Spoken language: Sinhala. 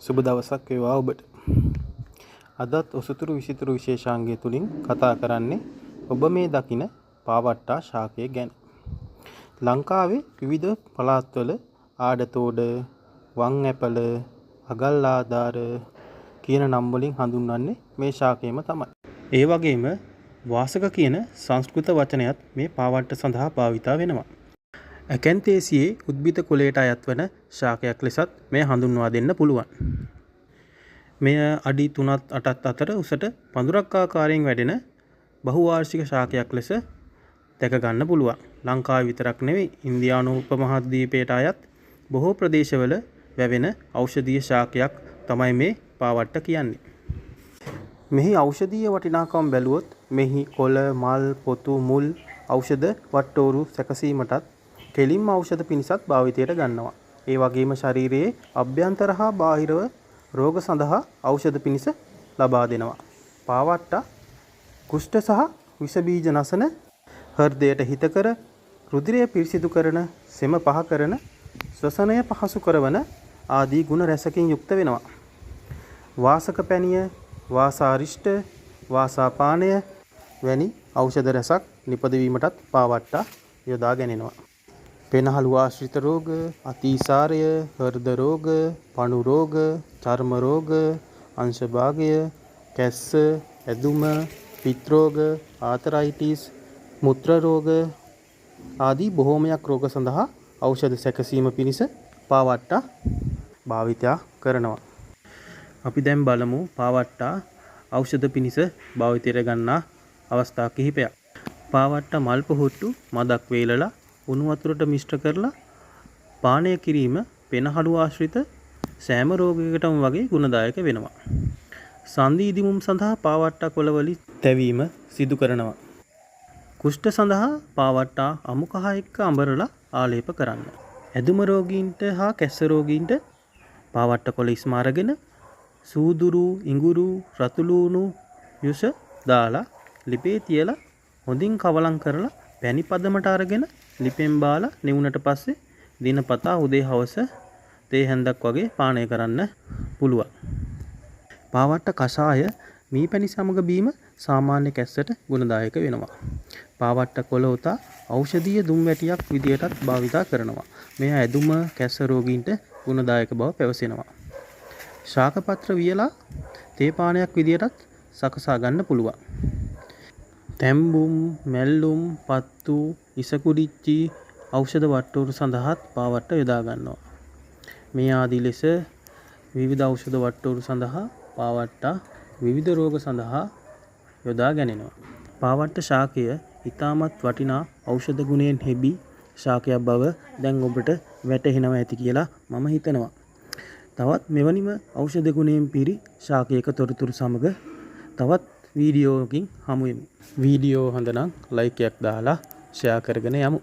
සුබ දවසක් වේවා ඔබට. අදත් ඔසුතුරු විසිතුරු විශේෂාංගය තුලින් කතා කරන්නේ ඔබ මේ දකින පාවට්ටා ශාකය ගැන. ලංකාවේ විවිධ පළාත්වල ආඩතෝඩ, වං ඇපල, අගල් ආධාර කියන නම් වලින් හඳුන්වන්නේ මේ ශාකයම තමයි. ඒ වගේම වාසක කියන සංස්කෘත වචනයත් මේ පාවට්ට සඳහා භාවිතා වෙනවා. ඇකැන්තේසියේ උද්භිද කුලයට අයත් වන ශාකයක් ලෙසත් මෙය හඳුන්වා දෙන්න පුළුවන්. මෙය අඩි 3ත් 8ත් අතර උසට පඳුරක් ආකාරයෙන් වැඩෙන බහුවාර්ෂික ශාකයක් ලෙස දැක ගන්න පුළුවන්. ලංකාවේ විතරක් නෙවෙයි ඉන්දියානු උපමහද්වීපයට අයත් බොහෝ ප්‍රදේශවල වැවෙන ඖෂධීය ශාකයක් තමයි මේ පාවට්ට කියන්නේ. මෙහි ඖෂධීය වටිනාකම් බැලුවොත් මෙහි කොළ, මල්, පොතු, මුල් ඖෂධ වට්ටෝරු සැකසීමටත් කෙලින්ම ඖෂධ පිණිසත් භාවිතයට ගන්නවා. ඒ වගේම ශරීරයේ අභ්‍යන්තර හා බාහිරව රෝග සඳහා ඖෂධ පිණිස ලබා දෙනවා. පාවට්ටා කුෂ්ඨ සහ විෂ බීජ නසන, හෘදයට හිතකර, රුධිරය පිරිසිදු කරන, සෙම පහ කරන, ශ්වසනය පහසු කරවන ආදී ගුණ රැසකින් යුක්ත වෙනවා. වාසක පැණිය, වාසාරිෂ්ඨ, වාසාපානය වැනි ඖෂධ රැසක් නිපදවීමටත් පාවට්ටා යොදා ගැනෙනවා. පෙනහළු ආශ්‍රිත රෝග, අතිසාරය, හෘද රෝග, පණු රෝග, චර්ම රෝග, අංශභාගය, කැස්ස, ඇදුම, පිත් රෝග, ආතරයිටිස්, මුත්‍ර රෝග ආදී බොහෝමයක් රෝග සඳහා ඖෂධ සැකසීම පිණිස පාවට්ටා භාවිතා කරනවා. අපි දැන් බලමු පාවට්ටා ඖෂධ පිණිස භාවිතයට ගන්නා අවස්ථා කිහිපයක්. පාවට්ටා මල් පොහොට්ටු මදක් වේලලා උණු වතුරට මිශ්‍ර කරලා පානය කිරීම පෙනහළු ආශ්‍රිත සෑම රෝගයකටම වගේ ගුණදායක වෙනවා. සන්ධි ඉදිමුම් සඳහා පාවට්ටා කොළවලින් තැවීම සිදු කරනවා. කුෂ්ඨ සඳහා පාවට්ටා අමු කහ එක්ක අඹරලා ආලේප කරන්න. ඇදුම රෝගීන්ට හා කැස්ස රෝගීන්ට පාවට්ට කොළ ඉස්මාරගෙන සූදුරු, ඉඟුරු, රතුළූණු යුෂ දාලා ලිපේ තියලා හොඳින් කවලම් කරලා පැණි පදමට අරගෙන ලිපෙන් බාලා නිවුනට පස්සේ දිනපතා උදේ හවස තේ හැන්දක් වගේ පානය කරන්න පුළුවන්. පාවට්ට කෂාය මී පැණි සමග බීම සාමාන්‍ය කැස්සට ගුණදායක වෙනවා. පාවට්ට කොළ උතා ඖෂධීය දුම් වැටියක් විදියටත් භාවිතා කරනවා. මෙය ඇදුම, කැස්ස රෝගීන්ට ගුණදායක බව පැවසෙනවා. ශාකපත්‍ර වියලා තේ පානයක් විදියටත් සකසා ගන්න පුළුවන්. තැම්බුම්, මැල්ලුම්, පත්තු, ඉසකුඩිච්චි ඖෂධ වට්ටෝරු සඳහාත් පාවට්ට යොදා ගන්නවා. මේ ආදී ලෙස විවිධ ඖෂධ වට්ටෝරු සඳහා පාවට්ටා විවිධ රෝග සඳහා යොදා ගැනෙනවා. පාවට්ට ශාකය ඉතාමත් වටිනා ඖෂධ ගුණයෙන් හෙබි ශාකයක් බව දැන් ඔබට වැටහෙනවා ඇති කියලා මම හිතනවා. තවත් මෙවැනිම ඖෂධ ගුණයෙන් පිරි ශාකයක තොරතුරු සමග තවත් වීඩියෝකින් හමු වෙමු. වීඩියෝ හොඳ නම් ලයික් එකක් දාලා ෂෙයා කරගෙන යමු.